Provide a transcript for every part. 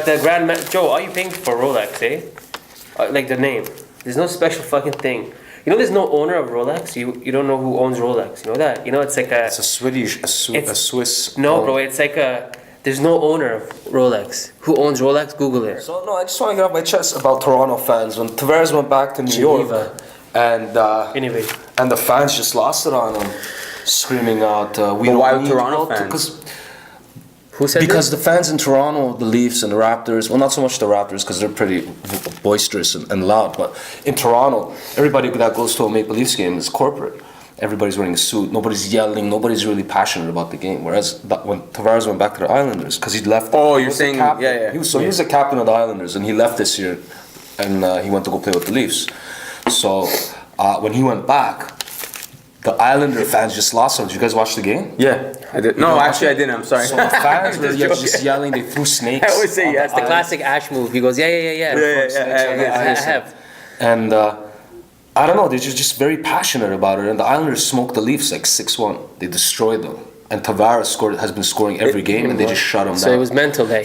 But the Joe, all you paying for Rolex, eh? Like the name. There's no special fucking thing. You know, there's no owner of Rolex. You don't know who owns Rolex. You know that? You know, it's like a. It's a Swiss. No, bro. It's like a. There's no owner of Rolex. Who owns Rolex? Google it. So no, I just want to get off my chest about Toronto fans. When Tavares went back to New York, and the fans just lost it on him, screaming out, "We don't why need Toronto fans?" Who said Because the fans in Toronto, the Leafs and the Raptors, well, not so much the Raptors because they're pretty boisterous and loud, but in Toronto, everybody that goes to a Maple Leafs game is corporate. Everybody's wearing a suit. Nobody's yelling. Nobody's really passionate about the game. Whereas when Tavares went back to the Islanders, because he left. Oh, you're saying, yeah. He was the captain of the Islanders, and he left this year, and he went to go play with the Leafs. So when he went back, the Islander fans just lost him. Did you guys watch the game? Yeah, I did. No, actually, I didn't. I'm sorry. So the fans were just yelling. They threw snakes. I always say That's the classic Ash move. He goes, yeah. I have. And I don't know. They're just very passionate about it. And the Islanders smoked the Leafs like 6-1. They destroyed them. And Tavares has been scoring every game, and they just shut him down. So it was mental that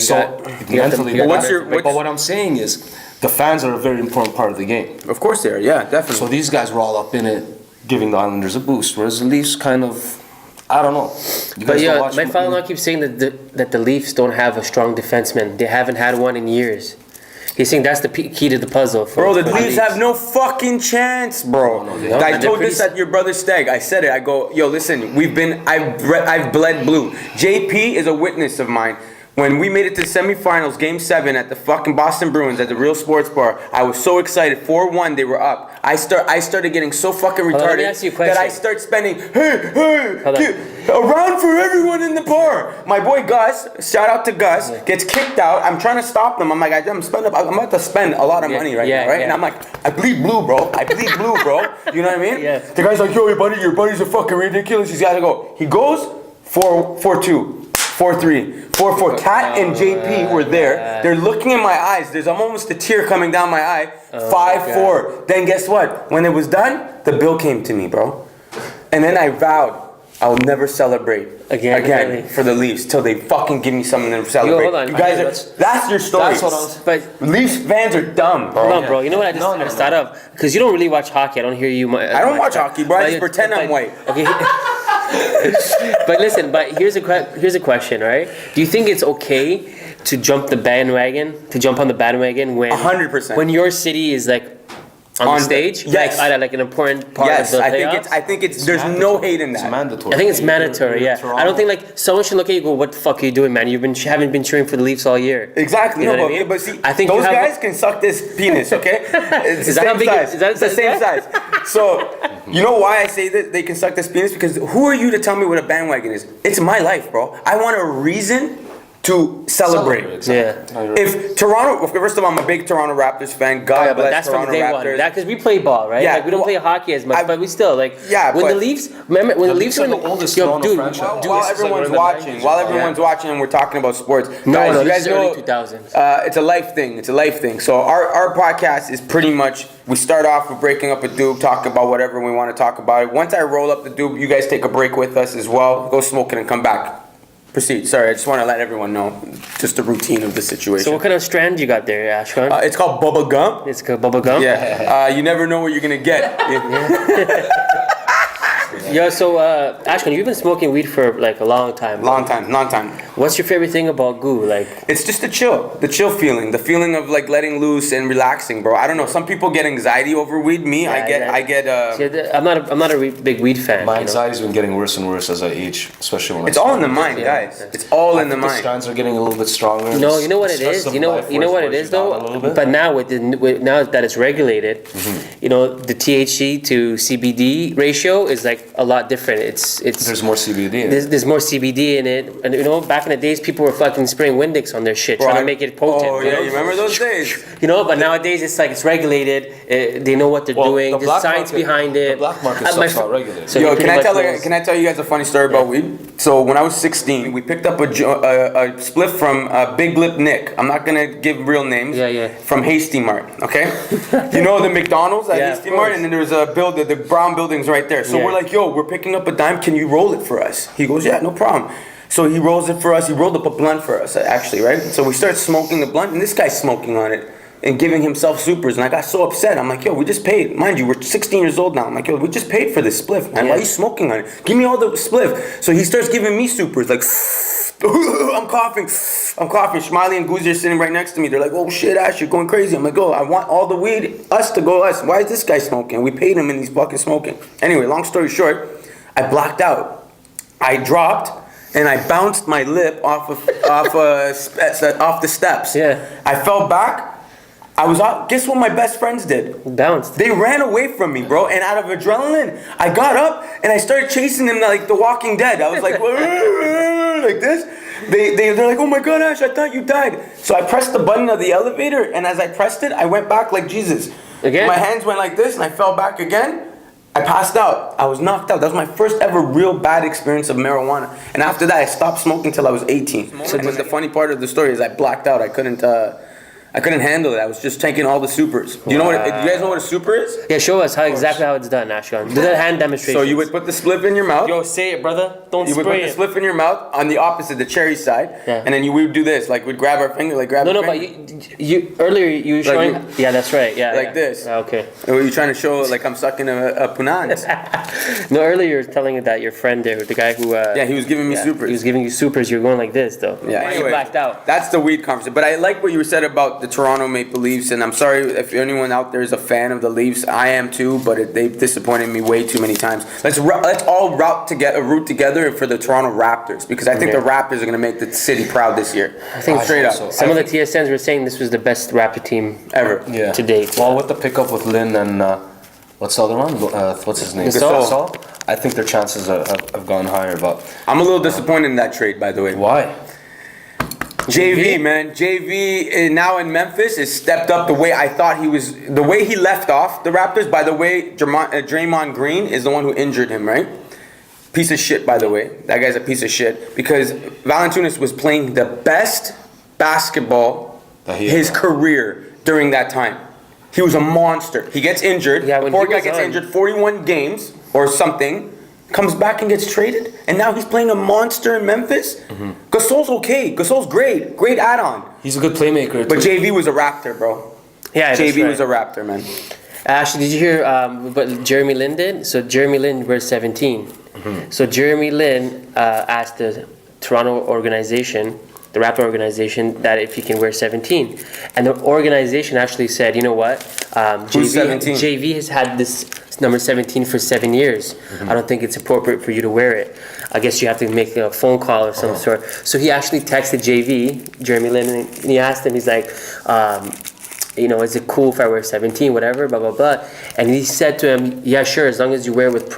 mentally. But what I'm saying is, the fans are a very important part of the game. Of course they are. Yeah, definitely. So these guys were all up in it, giving the Islanders a boost, whereas the Leafs kind of, I don't know. But yeah, my father-in-law keeps saying that the Leafs don't have a strong defenseman. They haven't had one in years. He's saying that's the key to the puzzle. Bro, the Leafs have no fucking chance, bro. I told this at your brother's stag. I said it. I go, yo, listen, I've bled blue. JP is a witness of mine. When we made it to the semifinals, Game 7 at the fucking Boston Bruins at the Real Sports Bar, I was so excited. 4-1, they were up. I started getting so fucking retarded that I start spending, a round for everyone in the bar. My boy Gus, shout out to Gus, gets kicked out. I'm trying to stop them. I'm like, I'm about to spend a lot of money right now, right? And I'm like, I bleed blue, bro. You know what I mean? Yeah. The guy's like, yo, your buddies are fucking ridiculous. He's got to go. He goes 4-2. 4-3, 4-4. Cat and JP were there. They're looking in my eyes. There's almost a tear coming down my eye. 5-4. Then guess what? When it was done, the bill came to me, bro. And then I vowed I'll never celebrate again for the Leafs till they fucking give me something to celebrate. Hold on. You guys that's your story. That's what but Leafs fans are dumb, bro. Hold on, bro. You know what I just thought of? Because you don't really watch hockey. I don't hear you. I don't watch hockey, bro. I just pretend I'm white. Okay. But listen, here's a question, right? Do you think it's okay to jump on the bandwagon when 100%. when your city is like on stage? Yes. Like an important part of the playoffs? I think it's there's no hate in that. It's mandatory. I think it's mandatory, yeah. I don't think like someone should look at you and go, what the fuck are you doing, man? Haven't been cheering for the Leafs all year. Exactly. You know No, what I mean? but see, I think those guys can suck this penis, okay? It's the same size. It's the same size. So, you know why I say that they can suck this penis? Because who are you to tell me what a bandwagon is? It's my life, bro. I want a reason to celebrate. Exactly. Yeah. If Toronto, first of all, I'm a big Toronto Raptors fan. God bless that's Toronto from day Raptors. one. Because we play ball, right? Yeah, Like we don't play hockey as much, but we still like. Yeah, when the Leafs, remember when the Leafs are were the oldest Toronto franchise. While everyone's watching, and we're talking about sports. No, guys, you this guys is know, early 2000s. it's a life thing. So our podcast is pretty much, we start off with breaking up a doob, talk about whatever we want to talk about. Once I roll up the doob, you guys take a break with us as well. Go smoke it and come back. Proceed. Sorry, I just want to let everyone know just the routine of the situation. So what kind of strand you got there, Ashkan? It's called Bubba Gum. It's called Bubba Gum? Yeah. You never know what you're going to get. Yo, so Ashkan, you've been smoking weed for like a long time. Long time. What's your favorite thing about goo? Like, it's just the chill feeling, the feeling of like letting loose and relaxing, bro. I don't know. Some people get anxiety over weed. Me, I get. I'm not a big weed fan. My anxiety's been getting worse and worse as I age, especially when it's all in the mind, guys. It's all in the mind. The strands are getting a little bit stronger. You know what it is. You know what it is though. But now now that it's regulated, you know the THC to CBD ratio is like a lot different. It's there's more CBD in it. There's more CBD in it, and you know back in the days people were fucking spraying Windex on their shit, trying to make it potent. Oh yeah, you remember those days? You know, but nowadays it's like it's regulated. They know what they're doing. There's science behind it. The black market stuff's not regulated. So can I tell you guys a funny story about weed? So when I was 16, we picked up a spliff from Big Lip Nick. I'm not gonna give real names. Yeah. From Hasty Mart, okay? You know the McDonald's at Hasty Mart, and then there's a building, the brown building's right there. So we're like, yo, we're picking up a dime. Can you roll it for us? He goes, yeah, no problem. So he rolls it for us. He rolled up a blunt for us, actually, right? So we start smoking the blunt, and this guy's smoking on it and giving himself supers. And I got so upset. I'm like, yo, we just paid. Mind you, we're 16 years old now. I'm like, yo, we just paid for this spliff, man. Why are you smoking on it? Give me all the spliff. So he starts giving me supers, like, I'm coughing. Smiley and Goozy are sitting right next to me. They're like, oh shit, Ash, you're going crazy. I'm like, oh, I want all the weed, us to go us. Why is this guy smoking? We paid him and he's fucking smoking. Anyway, long story short, I blacked out. I dropped and I bounced my lip off the steps. Yeah. I fell back. I was out. Guess what my best friends did? Bounced. They ran away from me, bro. And out of adrenaline, I got up and I started chasing them like The Walking Dead. I was like, like this. They're like, oh my God, Ash, I thought you died. So I pressed the button of the elevator, and as I pressed it, I went back like Jesus. Again? My hands went like this, and I fell back again. I passed out. I was knocked out. That was my first ever real bad experience of marijuana. And after that, I stopped smoking till I was 18. So the funny part of the story is I blacked out. I couldn't handle it. I was just taking all the supers. Do you know what? Do you guys know what a super is? Yeah, show us exactly how it's done, Ashkan. Do the hand demonstration. So you would put the spliff in your mouth. Yo, say it, brother. Don't You would put spray the it. spliff in your mouth on the opposite, the cherry side, Yeah. and then we would do this, like we'd grab our finger, like grab. No, our but finger. you earlier you were showing. Yeah, that's right. Yeah. Like yeah. this. Okay. Or were you trying to show like I'm sucking a punans? No, earlier you were telling it that your friend there, the guy who. Yeah, he was giving me He supers. was giving you supers. You're going like this though. Yeah, You anyway, blacked out. that's the weed conversation. But I like what you said about the Toronto Maple Leafs, and I'm sorry if anyone out there is a fan of the Leafs. I am too, but they've disappointed me way too many times. Let's all root together for the Toronto Raptors, because I think the Raptors are going to make the city proud this year. I think straight up. so. Some of the TSNs were saying this was the best Raptor team Ever. Yeah. to date. Well, with the pickup with Lynn and what's the other one? What's his name? Gasol. I think their chances have gone higher, but I'm a little disappointed in that trade, by the way. why? JV, man. JV now in Memphis has stepped up the way I thought he was. The way he left off the Raptors, by the way, Draymond Green is the one who injured him, right? Piece of shit, by the way. That guy's a piece of shit. Because Valanciunas was playing the best basketball his career during that time. He was a monster. He gets injured. Yeah, the when poor he guy was gets on. injured 41 games or something. Comes back and gets traded, and now he's playing a monster in Memphis. Gasol's okay. Gasol's great. Great add-on. He's a good playmaker. But too. JV was a Raptor, bro. Yeah, that's JV right. was a Raptor, man. Actually, did you hear what Jeremy Lin did? So Jeremy Lin wears 17. So Jeremy Lin asked the Toronto organization, the Raptor organization, that if he can wear 17. And the organization actually said, you know what? Who's 17? JV has had this number 17 for 7 years. I don't think it's appropriate for you to wear it. I guess you have to make a phone call of some sort. So he actually texted Jeremy Lin, and he asked him, he's like, is it cool if I wear 17, whatever, blah, blah, blah. And he said to him, yeah, sure, as long as you wear with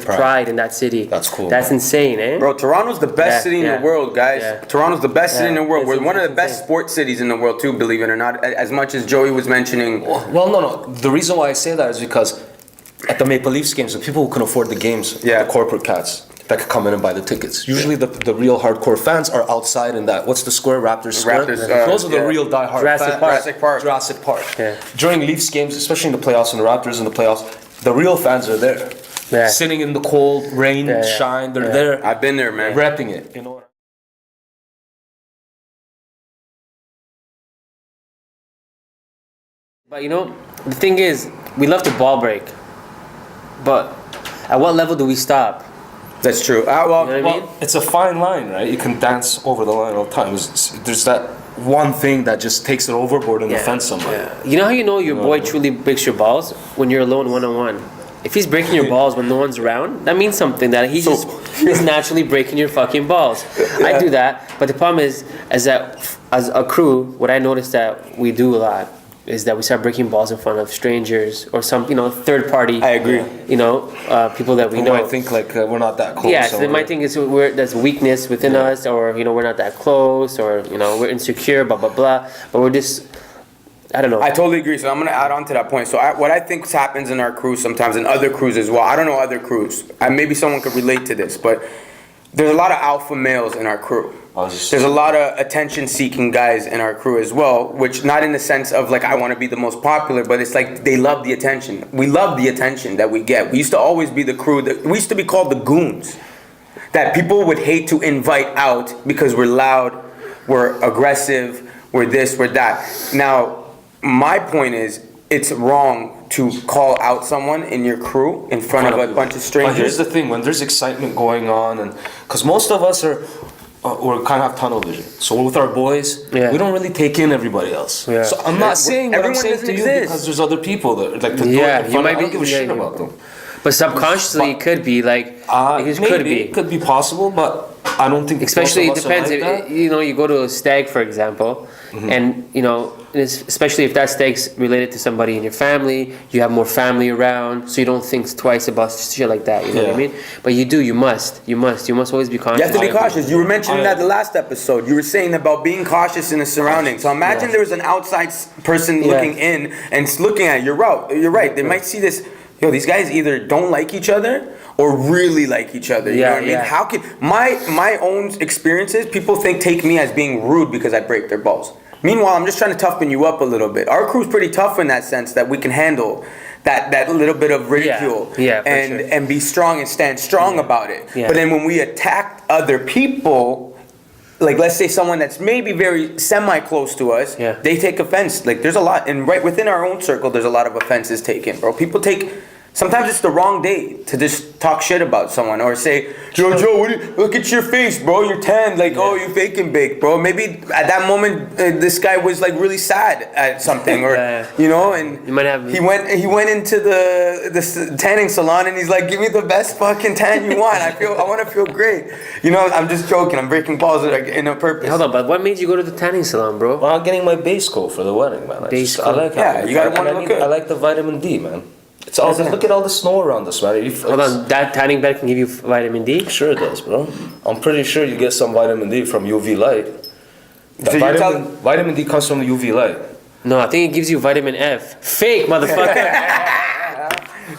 pride in that city. That's cool. That's insane, eh? Bro, Toronto's the best city in the world, guys. Yeah. Toronto's the best city in the world. It's We're one of the insane. best sports cities in the world, too, believe it or not. As much as Joey was mentioning. Well, no. The reason why I say that is because at the Maple Leafs games, the people who can afford the games, the corporate cats that could come in and buy the tickets. Usually the real hardcore fans are outside in that, what's the square? Raptors Square? Those are the real diehard Jurassic fans. Park. Jurassic Park. Yeah. During Leafs games, especially in the playoffs and the Raptors in the playoffs, the real fans are there. Yeah. Sitting in the cold, rain, shine, they're there. I've been there, man. Repping it. You know. But the thing is, we love to ball break. But at what level do we stop? That's true. You know what I mean? Well, it's a fine line, right? You can dance over the line all the time. There's that one thing that just takes it overboard and offends somebody. You know how your boy truly breaks your balls? When you're alone one-on-one. If he's breaking your balls when no one's around, that means something, that he's naturally breaking your fucking balls. I do that, but the problem is that as a crew, what I noticed that we do a lot is that we start breaking balls in front of strangers or some, third party. I agree. People that we Who know. might think like we're not that close. Yeah, so they might think there's weakness within us, or we're not that close, or we're insecure, blah blah blah. But we're just, I don't know. I totally agree. So I'm going to add on to that point. So what I think happens in our crews sometimes, in other crews as well. I don't know other crews. Maybe someone could relate to this, but there's a lot of alpha males in our crew. There's a lot of attention-seeking guys in our crew as well, which not in the sense of like I want to be the most popular, but it's like they love the attention. We love the attention that we get. We used to always be the crew we used to be called the goons. that people would hate to invite out because we're loud, we're aggressive, we're this, we're that. Now, my point is, it's wrong to call out someone in your crew in front of a bunch of strangers. But here's the thing: when there's excitement going on, and because most of us are. We're kind of have tunnel vision. So with our boys, we don't really take in everybody else. Yeah. So I'm not saying what I'm saying to you because there's other people that like to you might be give a shit about them. But subconsciously, it could be like it could be possible, but I don't think. Especially it depends. If, you go to a stag, for example, and especially if that stag's related to somebody in your family, you have more family around, so you don't think twice about shit like that. You know what I mean? But you must always be conscious. You have to be cautious. You were mentioning that the last episode. You were saying about being cautious in the surroundings. So imagine there was an outside person looking in and looking at it. You're right. They might see this. These guys either don't like each other or really like each other. You know what I mean? How can my own experiences? People take me as being rude because I break their balls. Meanwhile, I'm just trying to toughen you up a little bit. Our crew's pretty tough in that sense that we can handle that little bit of ridicule and be strong and stand strong about it. Yeah. But then when we attack other people, like let's say someone that's maybe very semi-close to us, they take offense. Like there's a lot, and right within our own circle, there's a lot of offenses taken, bro. People sometimes it's the wrong day to just talk shit about someone or say, Joe, look at your face, bro. You're tanned. Like, oh, you faking bake, bro. Maybe at that moment, this guy was like really sad at something, or and you might have. He went into the tanning salon and he's like, give me the best fucking tan you want. I want to feel great. I'm just joking. I'm breaking balls in a purpose. Hold on, but what made you go to the tanning salon, bro? Well, I'm getting my base coat for the wedding, man. I like you gotta want to look good. I like the vitamin D, man. It's all, look at all the snow around us, man. Hold on, that tanning bed can give you vitamin D? Sure it does, bro. I'm pretty sure you get some vitamin D from UV light. Vitamin D comes from the UV light. No, I think it gives you vitamin F. Fake, motherfucker.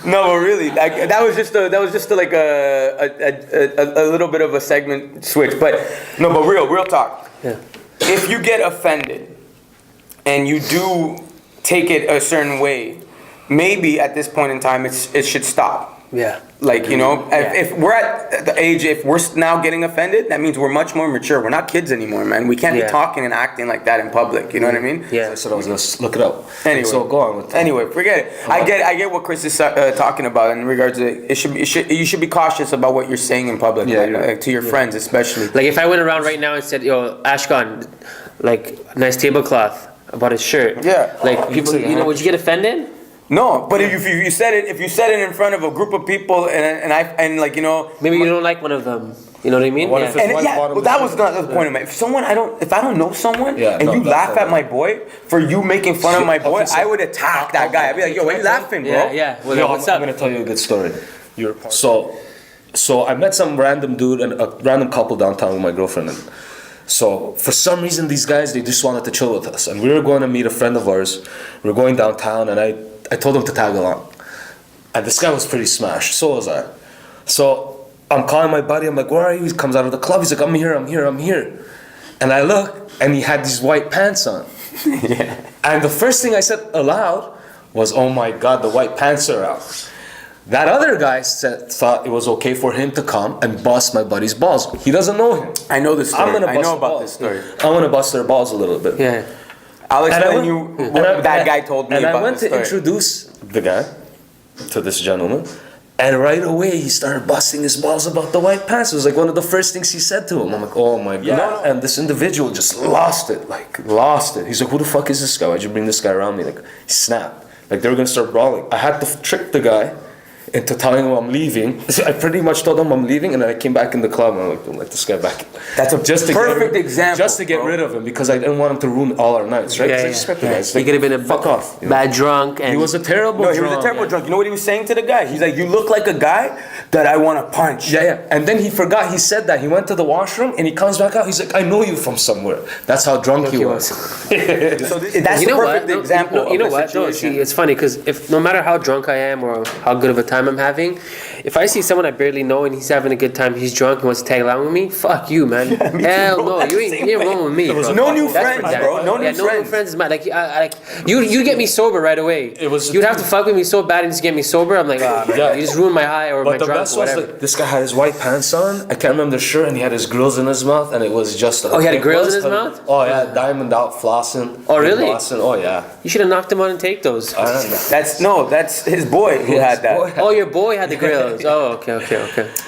No, but really, that was just like a little bit of a segment switch. But real talk. Yeah. If you get offended and you do take it a certain way, maybe at this point in time it should stop. Yeah. Like, if we're at the age, if we're now getting offended, that means we're much more mature. We're not kids anymore, man. We can't be talking and acting like that in public. You know what I mean? Yeah. I said I was going to look it up. Anyway. So go on with that. Anyway, forget it. I get what Chris is talking about in regards to you should be cautious about what you're saying in public, to your friends especially. Like if I went around right now and said, yo, Ashkan, like nice tablecloth about his shirt. Yeah. Like people, would you get offended? No, but if you said it in front of a group of people and like maybe you don't like one of them, you know what I mean? That was not the point of it. If I don't know someone and you laugh at my boy for you making fun of my boy, I would attack that guy. I'd be like, yo, why are you laughing, bro? Yeah. Well, what's up? I'm gonna tell you a good story. So I met some random dude and a random couple downtown with my girlfriend. And so for some reason, these guys, they just wanted to chill with us, and we were going to meet a friend of ours. We were going downtown, and I told him to tag along. And this guy was pretty smashed, so was I. So I'm calling my buddy, I'm like, where are you? He comes out of the club, he's like, I'm here. And I look, and he had these white pants on. And the first thing I said aloud was, oh my God, the white pants are out. That other guy thought it was okay for him to come and bust my buddy's balls. He doesn't know him. I know this story. I know about this story. I'm gonna bust their balls a little bit. Yeah. I'll explain you what that guy told me about And I went to story. introduce the guy to this gentleman, and right away he started busting his balls about the white pants. It was like one of the first things he said to him. I'm like, oh my God. And this individual just lost it. He's like, who the fuck is this guy? Why'd you bring this guy around me? Like, he snapped. Like, they were gonna start brawling. I had to trick the guy into telling him I'm leaving. I pretty much told him I'm leaving, and then I came back in the club and I'm like, don't let this guy back. That's a perfect example. Just to get rid of him, because I didn't want him to ruin all our nights, right? I respect the guys. He could have been a bad drunk. And he was a terrible drunk. He was a terrible drunk. You know what he was saying to the guy? He's like, you look like a guy that I want to punch. Yeah. And then he forgot he said that. He went to the washroom and he comes back out. He's like, I know you from somewhere. That's how drunk he was. So that's the perfect example. You know what? No, see, it's funny because no matter how drunk I am or how good of a time time I'm having, if I see someone I barely know and he's having a good time, he's drunk and wants to tag along with me, fuck you, man. Hell bro. no, That's you the ain't same you're way. wrong with me, bro. No new That's friends, for damn- bro. No yeah, new no new friends. friends is mad. Like, you get me sober right away. You'd have to fuck with me so bad and just get me sober. I'm like, ah, man, Yeah. you just ruined my high or my But the drunk best or was whatever. like this guy had his white pants on. I can't remember the shirt, and he had his grills in his mouth, and it was just. Oh, he had grills in his mouth? Oh yeah, diamond out flossing. Oh, really? Flossing. Oh yeah. You should have knocked him out and take those. That's his boy who had that. Oh, your boy had the grills. Oh, okay.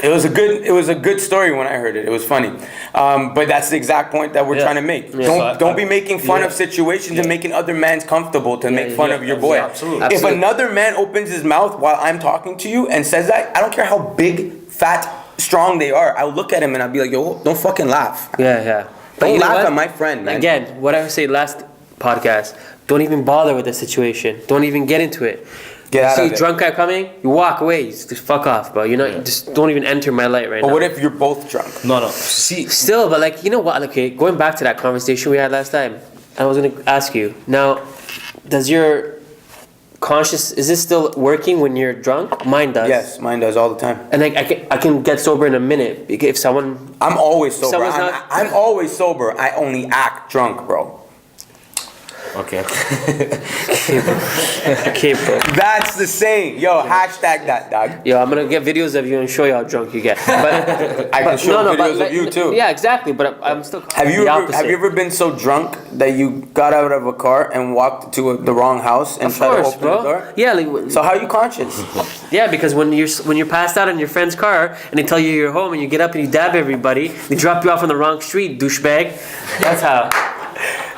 It was a good story when I heard it. It was funny, but that's the exact point that we're trying to make. Don't be making fun of situations and making other mans comfortable to make fun of your boy. Yeah, absolutely. If another man opens his mouth while I'm talking to you and says that, I don't care how big, fat, strong they are. I'll look at him and I'll be like, yo, don't fucking laugh. Yeah. Don't you know laugh what? at my friend, man. Again, what I said last podcast, don't even bother with the situation. Don't even get into it. Get out See of a it. drunk guy coming, you walk away. Just fuck off, bro. You know, just don't even enter my light right But now. what if you're both drunk? No. See, Still, but like, you know what? Okay, going back to that conversation we had last time, I was gonna ask you. Now, does your conscious, is this still working when you're drunk? Mine does. Yes, mine does all the time. And like, I can get sober in a minute if someone. I'm always sober. Someone's not- I'm always sober. I only act drunk, bro. okay. Okay, bro. That's the saying. Yo, hashtag that, dog. Yo, I'm gonna get videos of you and show you how drunk you get. But I can show videos of you too. Yeah, exactly. But I'm still. Have you the ever opposite. have you ever been so drunk that you got out of a car and walked to the wrong house and Of tried to course, open the bro. door? Yeah, like, So how are you conscious? yeah, because when you're passed out in your friend's car and they tell you you're home and you get up and you dab everybody, they drop you off on the wrong street, douchebag. That's how.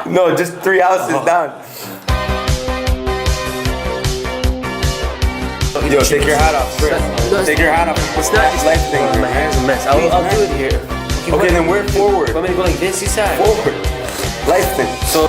No, just 3 houses down. Yo, take your hat off, Chris. No, Take your hat off. It's not. It's life thing. My hair's a mess. I'll do it here. Okay, then we're forward. Want me to go like this? You said. Forward. Life thing. So.